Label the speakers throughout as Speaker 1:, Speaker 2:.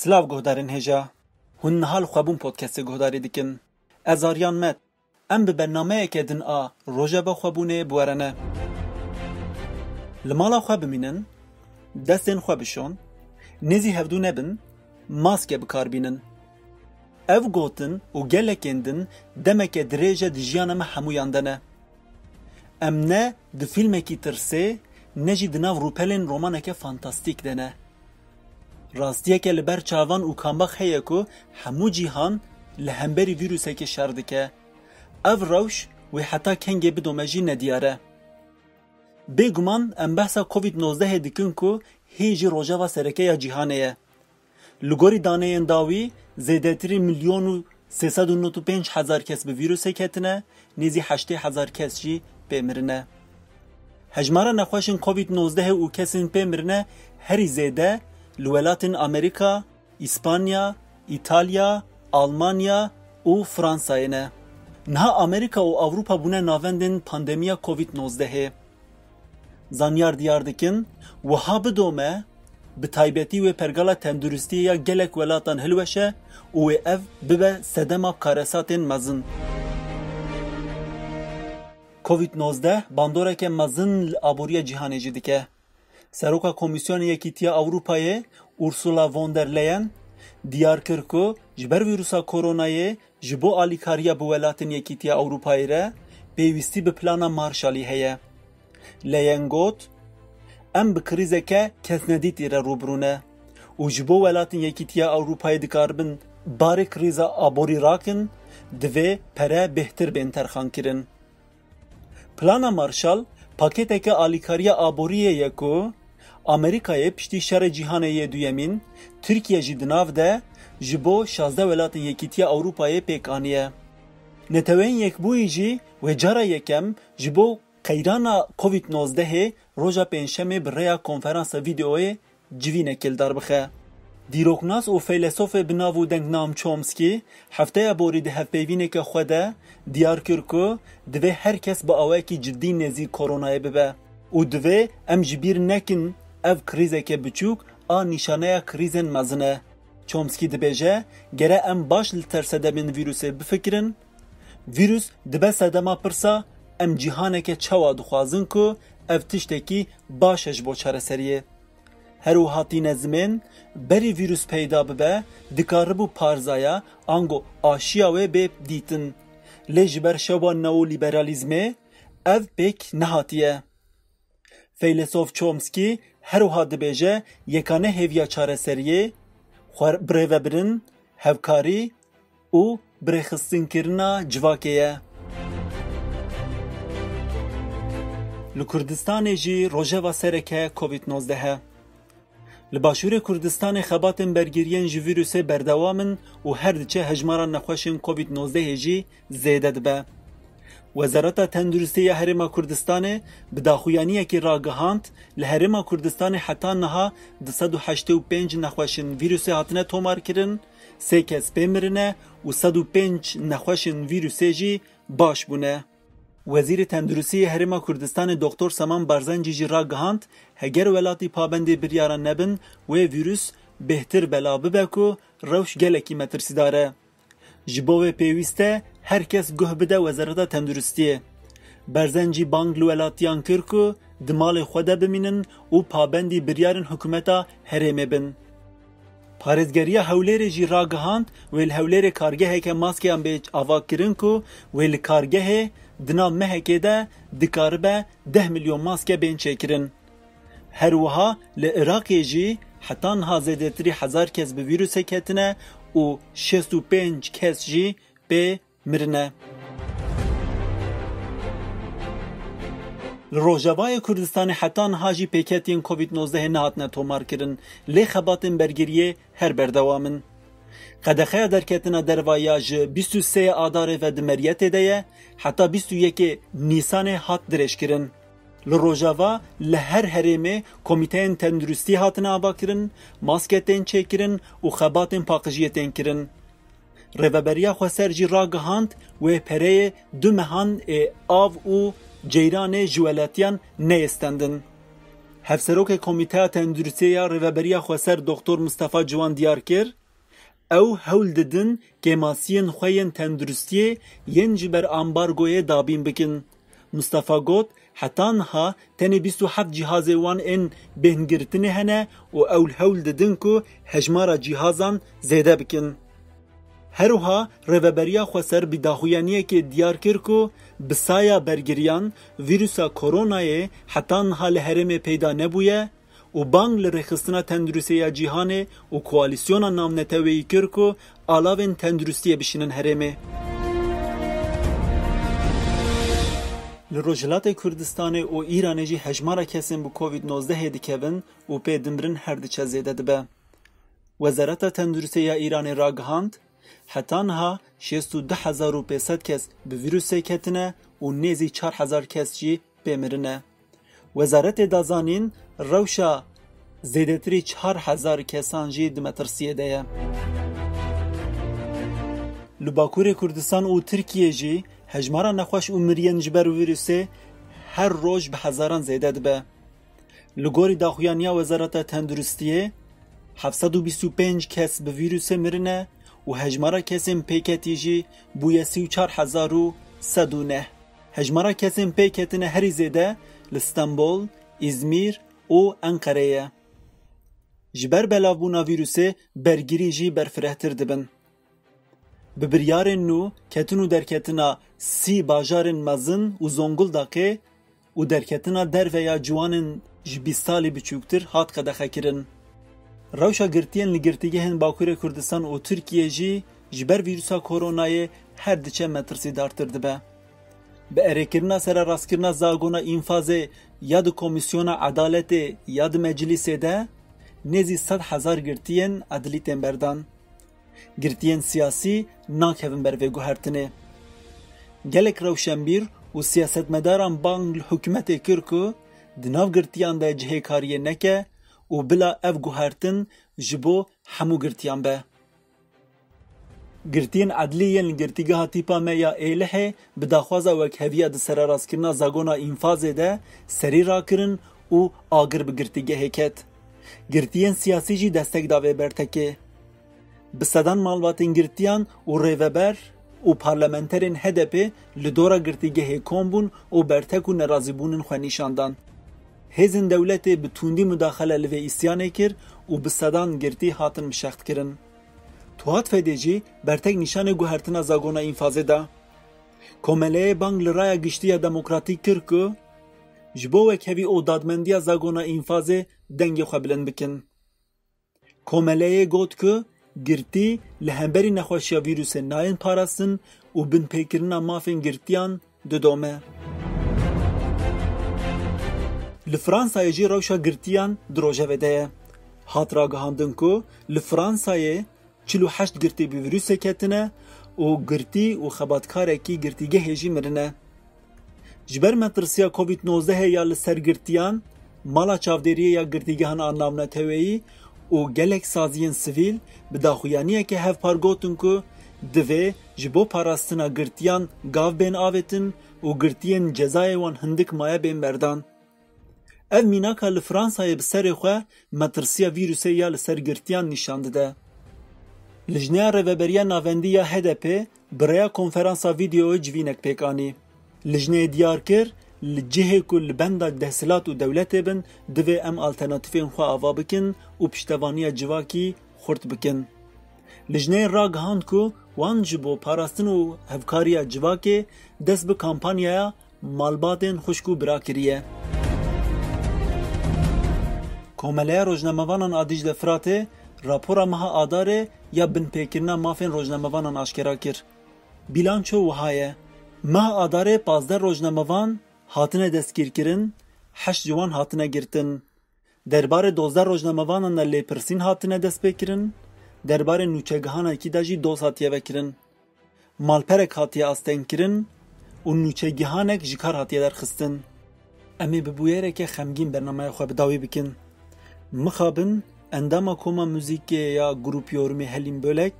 Speaker 1: سلاو گهدارن هجا هون نهال خوابون پودکست گهداری دیکن از آریان مت ام به برنامه که دن روژه با خوابونه بوارنه لمالا خواب بمینن دستن خوابشون نزی هفدو نبن ماسکه بکار بینن اف گوتن و گلکندن دمک دریجه دجیانم همویاندنه ام نه د فیلم کی ترسه نجی دناو روپلن رومانه که فانتاستیک دنه راستیه که لبر چاوان و کامبخ هیه که همو جیهان لهمبری ویروسه که شرده که او روش و حتی کنگه بدومجی ندیاره بگمان ام بحثا کووید 19 دیکن که هیجی روژه و سرکه یا جیهانه لگوری دانه انداوی زیدتری 1,395,000 کس به ویروسه کتنه نیزی 8,000 کس جی بمرنه هجمارا نخوشن کووید 19 و کسین بمرنه هری زیده لولاتن امریکا، اسپانیا، ایتالیا، آلمانیا و فرانسه نه. نه امریکا و اروپا بونه ناوندن پاندمیا کووید 19. زانیار دیار دکن و ها بدومه به تایبتی و پرگالا تندرستی یا گلک ولاتان هلوشه و اف ببه سدما کارساتن مزن. کووید 19 باندوره که مزن آبوری جهانی جدیده. سروکا کمیسیون یکیتیا اروپای اورسولا ووندرلین دیار کرد که جبر ویروسا کرونای جبو آلیکاریا به ولاتن یکیتیا اروپای را پیوستی به پلانا مارشالی هیا. لین گوت ام به کریزه که کس ندیتی را روبرونه و جبو ولاتن یکیتیا اروپای دکاربن بار کریزا آبوری راکن دوی پره بهتر بین ترخان کرن. پلانا مارشال پاکته که آلیکاریا آبوریه یکو امریکای پشتی شر جهانی دویمین ترکیه جدناو ده جبو 16 ولاتن یکیتیا اروپای پیکانیه. نتوین یک بوی جی و جارا یکم جبو قیرانا کووید 19 روژا پنجشنبه برای کنفرانس ویدیوی جوینه کل در بخه. دیروکناس و فیلسوف بناو دنگ نام چومسکی هفته بوری ده هفپیوینه که خوده دیار کرکو دوی هر کس با آوکی جدی نزی کرونای ببه و دوی ام جبیر نکن اف کریزه که بچوک نشانه کریزن مزنه. چومسکی دبیجه گره ام باش لترسده من ویروسه بفکرن ویروس دبه سدما پرسا ام جیهانه که چوا دخوازن که اف تشتکی باشش بو چاره سریه. هر وحاتی نزمین بری ویروس پیدا ببه دکاربو پارزایا آنگو آشیاوه به دیتن لجبر شبا نو لیبرالیزمه اف بک نهاتیه. فیلسوف چومسکی هر وحاد بیجه یکانه هیویا چاره سریه خوار بریوه برن هفکاری و برخستن کرنا جواکیه. لکردستان جی روژه و سرکه کووید 19 لباشور کردستان خباتن برگیرین جی ویروس بردوامن و هر دچه هجماران نخوشن کووید 19 جی زیده دبه. وزارت تندرستی هرما کردستان بداخویانیه که راگهاند لهرما کردستان حتی نها 285 نخوشن ویروس هاتنه تومار کرن 3 کس بمرنه و 105 نخوشن ویروس جی باش بونه. وزیر تندرستی هرما کردستان دکتر سامان بارزنجی جی راگهاند هگر ولاتی پابندی بریاران نبن و ویروس بهتر بلا ببکو روش گلکی مترسی داره. جبوه پیوسته هر کس گوه بده وزارت تندرستیه. برزنجی بانگ لولاتیان کرکو دمال خوده بمینن و پابندی بریارن حکومتا هرمه بن. پارزگریه هولیر جی راگهاند ویل هولیر کارگه که ماسکی هم بیچ آوا کرن کو ویل کارگه دنا مهکه ده دکاربه 10 میلیون ماسکه بین چکرن. هر وها لعراقی جی حتی نها زیدتری 1000 کس به ویروس کتنه و 65 کس جی به مرنه. روژاوای کردستان حتی نهاجی پیکتین کووید 19 نهاتنه تومار کرن لی خباتن برگریه هر بردوامن. قدخه درکتنا دروایا ج 23 آدار و دمریت دیه حتی 21 نیسان هات درش کرن. لروژاوا لهر هرمه کمیته تندرستی هاتن آبا کرن، ماسکتین چه کرن و خباتن پاقجیتین کرن. روبریا خواسرجی راگهاند و پره دو مهان آو و جیران جوالاتیان نیستندن. هفسروک کمیته تندرستی ریوبریا خواسر دکتر مصطفی جوان دیار کر او هول ددن که ماسین خوین تندرستی ین جبر امبارگوی دابین بکن. مصطفی گوت حتان ها تنی 27 جهاز وان ان بهنگرتنه هنه و اول هول ددن کو هجمارا جهازان زیده بکن. هروها ریوبریا خواسر بداخویانیه که دیار کر کو بسایا برگریان ویروسا کرونای حتان ها لحرم پیدا نبویه و بانگ لرخصنا تندرستی جهانه و کوالیسیونا نام نتوی کر کو آلاوین تندرستی بشینن حرمه. لروجلات کردستان و ایران جی هجمارا کسیم بو کووید 19 دیکهون و پی دمرن هر دچه زیده دبه. وزارت تندرستی ایران را گهاند حتانها 610,500 کس به ویروس کتنه و نیزی 4,000 کس جی بمیرنه. وزارت دازانین روشا زیدتری 4,000 کسان جی دمترسیه ده. لباکور کردستان و ترکیه جی هجمارا نخوش و مرین جبر ویروسه هر روز به هزاران زیده دبه. لگوری داخویانیا وزارت تندرستیه 725 کس به ویروس مرنه و هجمارا کسیم پیکتی جی بوی 34,109. هجمارا کسیم پیکتنه هری زیده لستانبول، ازمیر و انقره. جبر بلاوبونا ویروسه برگیری جی برفرهتر دبن. ببریار نو کتنو درکتنا 30 باجارن مزن و زنگل داکه و درکتنا در ویا جوانن جبیستالی بچوکتر هات قدخه کرن. روشا گرتین لگرتیگه هن باکور کردستان و ترکیه جی جبر ویروسا کورونای هر دچه مترسی دارتر دبه. به ارکرنا سر راستکرنا زاگونا انفاز یاد کمیسیون عدالت یاد مجلس ده نزی 100,000 گرتین عدلی تنبردان. گرتین سیاسی ناکهون بر وی گوهرتنه. گلک روشنبیر و سیاست مداران بانگ حکومت کرکو دناو گرتیان ده جهه کاریه نکه و بلا اف گوهرتن جبو همو گرتیان به. گرتین عدلیین گرتیگاه تیپا ما یا ایلحه بداخوازا وک هویه ده سر راست کرنا زاگونا انفاز ده سری را کرن و آگر بگرتیگه هکت. گرتین سیاسی جی دستک داوه برتکه. بسدان مالواتین گرتیان و ریوبر و پارلمنترین هدپی لدورا گرتیگه کمبون و برتک و نرازیبونن خوانیشاندان. هزین دولت بتوندی مداخله لوی اسیانه کر و بسدان گرتی هاتن مشخت کرن. توات فدیجی برتک نشان گوهرتنا زاگونا انفازه دا. کومله بانگ لرای گشتی دموکراتیک کر که جبو وکهوی او دادمندی زاگونا انفازه دنگ خوابلن بکن. کومله گوت که گرتی لهمبری نخوشیا ویروس ناین پاراستن و بن پیکرنا مافین گرتیان ددومه. لفرانسای جی روشا گرتیان دروژه وده. هات را گهاندن که لفرانسای 48 گرتی به ویروس کتنه و گرتی و خباتکاره کی گرتیگه هجی مرنه. جبر مترسیا کووید 19 یا لسر گرتیان مالا چاودریه یا گرتیگه هن آنامنه تویی و گلک سازین سویل بداخویانیه که هف پارگوتن که دوه جبو پاراستنا گرتیان گاو بین آویتن و گرتین جزای وان هندک مایه بین بردان. اف میناکا لفرانسای بسر خواه مترسیا ویروسه یا لسر گرتیان نشانده ده. لجنه ریوبریا ناوندی یا هدپی برای کنفرانسا ویدیو جوینک پیکانی. لجنه دیار کر لجهه کل بنده دهسلات و دولت بن دوی ام آلترناتیفین خواه آوا بکن و پشتوانی جواکی خورد بکن. لجنه را گهاند که وان جبو پاراستن و هفکاری جواکی دست به کامپانیا مالباتین خوشکو برا کریه. کومله روزنامه‌وانان آدیج دفراته راپورا مها آداره یا بن پیکرنا مافین روزنامه‌وانان آشکارا کر. بیلانچو وهایه. مها آداره 15 روزنامه‌وان هاتنه دستگیر کرن، 8 جوان هاتنه گرتن. درباره 12 روزنامه‌وانان لیپرسین هاتنه دست بکرن. درباره نوچگهان اکی داجی 2 ساتیه وکرن. مالپرک هاتیه آستین کرن و نوچگهانک جکار هاتیه درخستن. امی ببویره که خمگین برنامه خواه بداوی بکن. مخابن انداما کوما موزیک یا گروپ یورمی هلیم بولک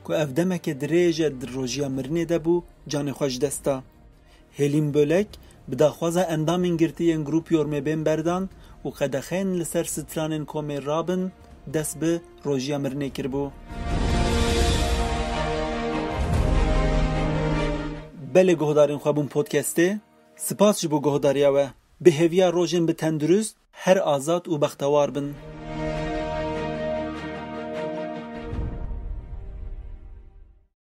Speaker 1: که افدمه که دریجه در روژیا مرنه ده بو جان خوش دستا. هلیم بولک بداخوازه اندامین گرتی این گروپ یورمی بین بردان و قدخین لسر سترانین کومی رابن دست به روژیا مرنه کربو. بله گهدارین خوابون پودکسته سپاس جبو گهداریا و به هویا روژن به تندرست هر آزاد و بختوار بن.